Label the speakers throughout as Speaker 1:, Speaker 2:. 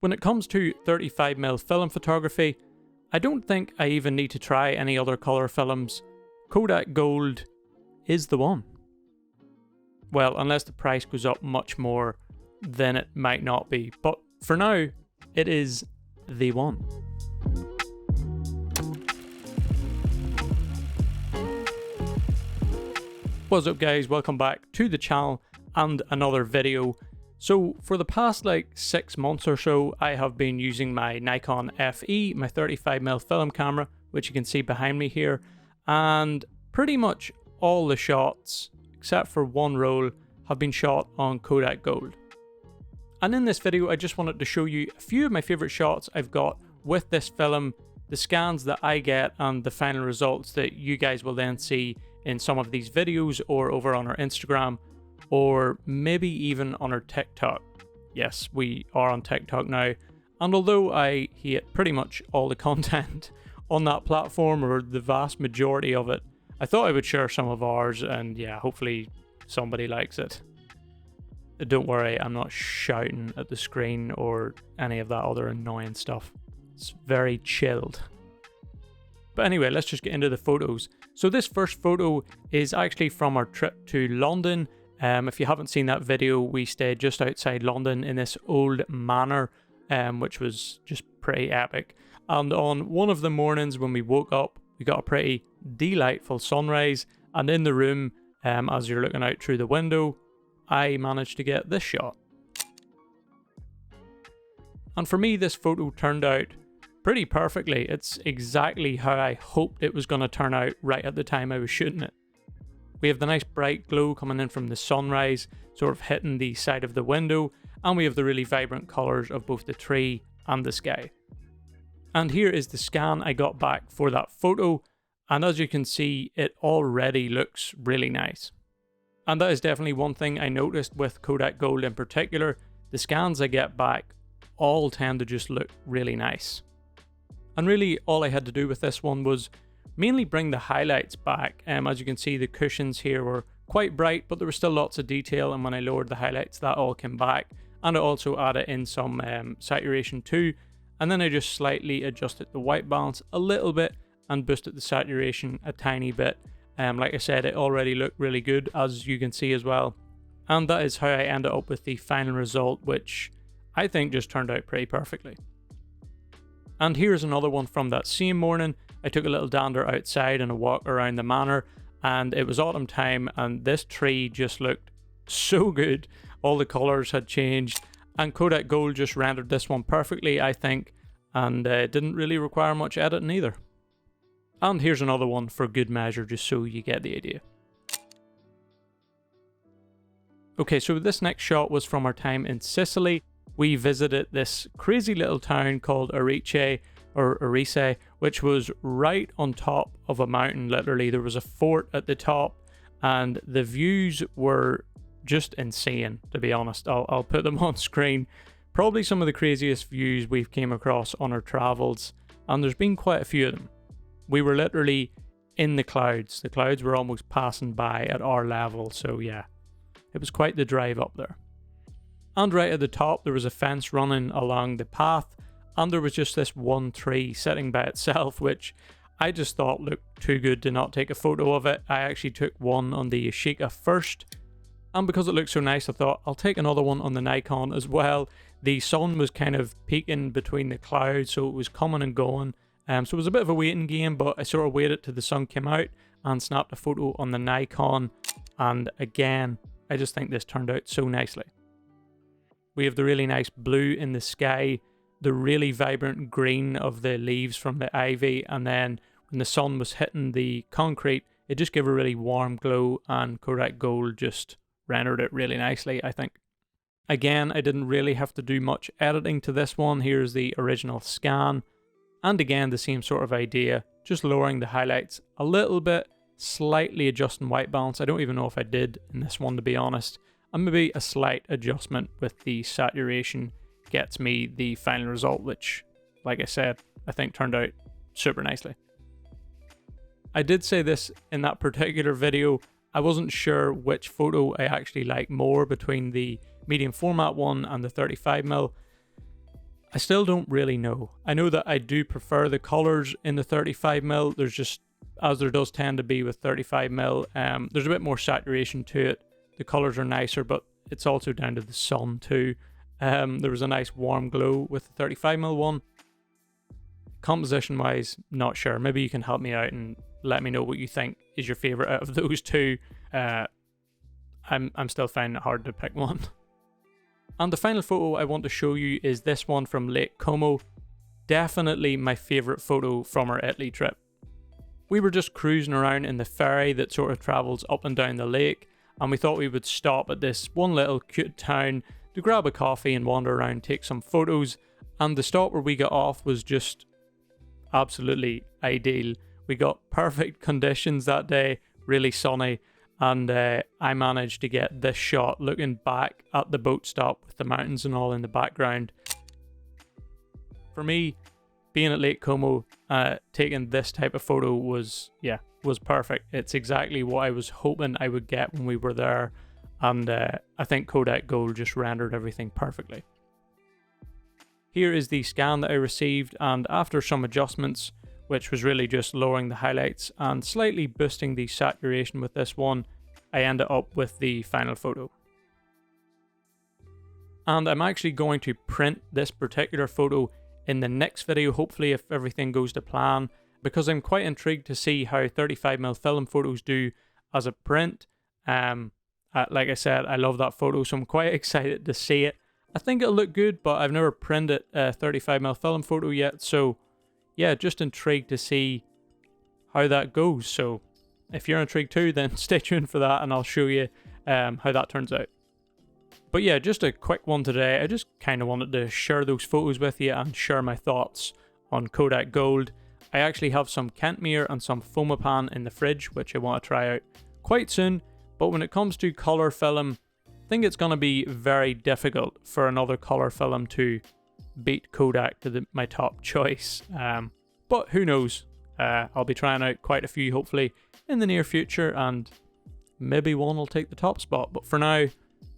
Speaker 1: When it comes to 35mm film photography, I don't think I even need to try any other colour films. Kodak Gold is the one. Well, unless the price goes up much more, then it might not be. But for now, it is the one. What's up guys, welcome back to the channel and another video. So for the past like 6 months or so, I have been using my Nikon FE, my 35mm film camera, which you can see behind me here, and pretty much all the shots, except for one roll, have been shot on Kodak Gold. And in this video, I just wanted to show you a few of my favourite shots I've got with this film, the scans that I get, and the final results that you guys will then see in some of these videos or over on our Instagram, or maybe even on our TikTok. Yes, we are on TikTok now, and although I hate pretty much all the content on that platform, or the vast majority of it, I thought I would share some of ours, and yeah, hopefully somebody likes it. Don't worry, I'm not shouting at the screen or any of that other annoying stuff. It's very chilled. But anyway, let's just get into the photos. So this first photo is actually from our trip to London. If you haven't seen that video, we stayed just outside London in this old manor, which was just pretty epic. And on one of the mornings when we woke up, we got a pretty delightful sunrise, and in the room, as you're looking out through the window, I managed to get this shot. And for me, this photo turned out pretty perfectly. It's exactly how I hoped it was going to turn out right at the time I was shooting it. We have the nice bright glow coming in from the sunrise, sort of hitting the side of the window, and we have the really vibrant colours of both the tree and the sky. And here is the scan I got back for that photo, and as you can see, it already looks really nice. And that is definitely one thing I noticed with Kodak Gold in particular. The scans I get back all tend to just look really nice. And really all I had to do with this one was mainly bring the highlights back. As you can see, the cushions here were quite bright, but there was still lots of detail, and when I lowered the highlights, that all came back. And I also added in some saturation too, and then I just slightly adjusted the white balance a little bit and boosted the saturation a tiny bit. Like I said, it already looked really good, as you can see as well. And that is how I ended up with the final result, which I think just turned out pretty perfectly. And here's another one from that same morning. I took a little dander outside and a walk around the manor, and it was autumn time, and this tree just looked so good. All the colours had changed, and Kodak Gold just rendered this one perfectly, I think, and it didn't really require much editing either. And here's another one for good measure, just so you get the idea. Okay, so this next shot was from our time in Sicily. We visited this crazy little town called Arice, which was right on top of a mountain, literally. There was a fort at the top, and the views were just insane, to be honest. I'll put them on screen. Probably some of the craziest views we've came across on our travels, and there's been quite a few of them. We were literally in the clouds. The clouds were almost passing by at our level, so yeah, it was quite the drive up there. And right at the top, there was a fence running along the path, and there was just this one tree sitting by itself, which I just thought looked too good to not take a photo of it. I actually took one on the Yashica first, and because it looked so nice, I thought I'll take another one on the Nikon as well. The sun was kind of peeking between the clouds, so it was coming and going. So it was a bit of a waiting game, but I sort of waited till the sun came out and snapped a photo on the Nikon. And again, I just think this turned out so nicely. We have the really nice blue in the sky, the really vibrant green of the leaves from the ivy, and then when the sun was hitting the concrete, it just gave a really warm glow, and Kodak Gold just rendered it really nicely, I think. Again, I didn't really have to do much editing to this one. Here's the original scan. And again, the same sort of idea, just lowering the highlights a little bit, slightly adjusting white balance. I don't even know if I did in this one, to be honest. And maybe a slight adjustment with the saturation gets me the final result, which, like I said, I think turned out super nicely. I did say this in that particular video. I wasn't sure which photo I actually like more between the medium format one and the 35mm. I I still don't really know. I know that I do prefer the colors in the 35mm. There's just, as there does tend to be with 35mm, there's a bit more saturation to it. The colors are nicer, but it's also down to the sun too. There was a nice warm glow with the 35mm one. Composition wise, not sure. Maybe you can help me out and let me know what you think is your favorite out of those two. I'm still finding it hard to pick one. And the final photo I want to show you is this one from Lake Como. Definitely my favorite photo from our Italy trip. We were just cruising around in the ferry that sort of travels up and down the lake, and we thought we would stop at this one little cute town to grab a coffee and wander around, take some photos. And the stop where we got off was just absolutely ideal. We got perfect conditions that day, really sunny, and I managed to get this shot looking back at the boat stop with the mountains and all in the background. For me, being at Lake Como, taking this type of photo was perfect. It's exactly what I was hoping I would get when we were there, and I think Kodak Gold just rendered everything perfectly. Here is the scan that I received, and after some adjustments, which was really just lowering the highlights and slightly boosting the saturation with this one, I ended up with the final photo. And I'm actually going to print this particular photo in the next video, hopefully if everything goes to plan, because I'm quite intrigued to see how 35mm film photos do as a print. Like I said, I love that photo, so I'm quite excited to see it. I think it'll look good, but I've never printed a 35mm film photo yet, so yeah, just intrigued to see how that goes. So if you're intrigued too, then stay tuned for that and I'll show you how that turns out. But yeah, just a quick one today. I just kind of wanted to share those photos with you and share my thoughts on Kodak Gold. I actually have some Kentmere and some Fomapan in the fridge, which I want to try out quite soon. But when it comes to color film, I think it's going to be very difficult for another color film to beat Kodak to my top choice. But who knows? I'll be trying out quite a few hopefully in the near future, and maybe one will take the top spot. But for now,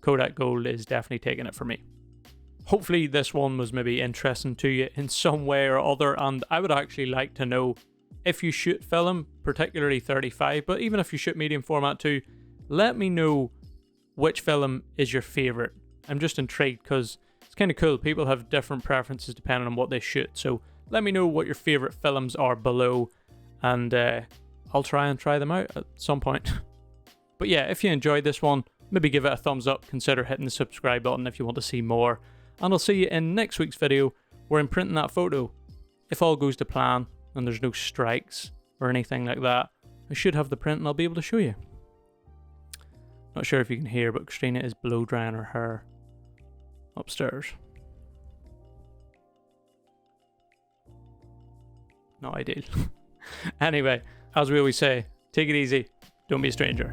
Speaker 1: Kodak Gold is definitely taking it for me. Hopefully this one was maybe interesting to you in some way or other, and I would actually like to know if you shoot film, particularly 35, but even if you shoot medium format too, let me know which film is your favorite. I'm just intrigued because it's kind of cool. People have different preferences depending on what they shoot, so let me know what your favorite films are below, and I'll try them out at some point. But yeah, if you enjoyed this one, maybe give it a thumbs up, consider hitting the subscribe button if you want to see more, and I'll see you in next week's video where I'm printing that photo. If all goes to plan and there's no strikes or anything like that, I should have the print and I'll be able to show you. Not sure if you can hear, but Christina is blow drying her hair upstairs. Not ideal. Anyway, as we always say, take it easy, don't be a stranger.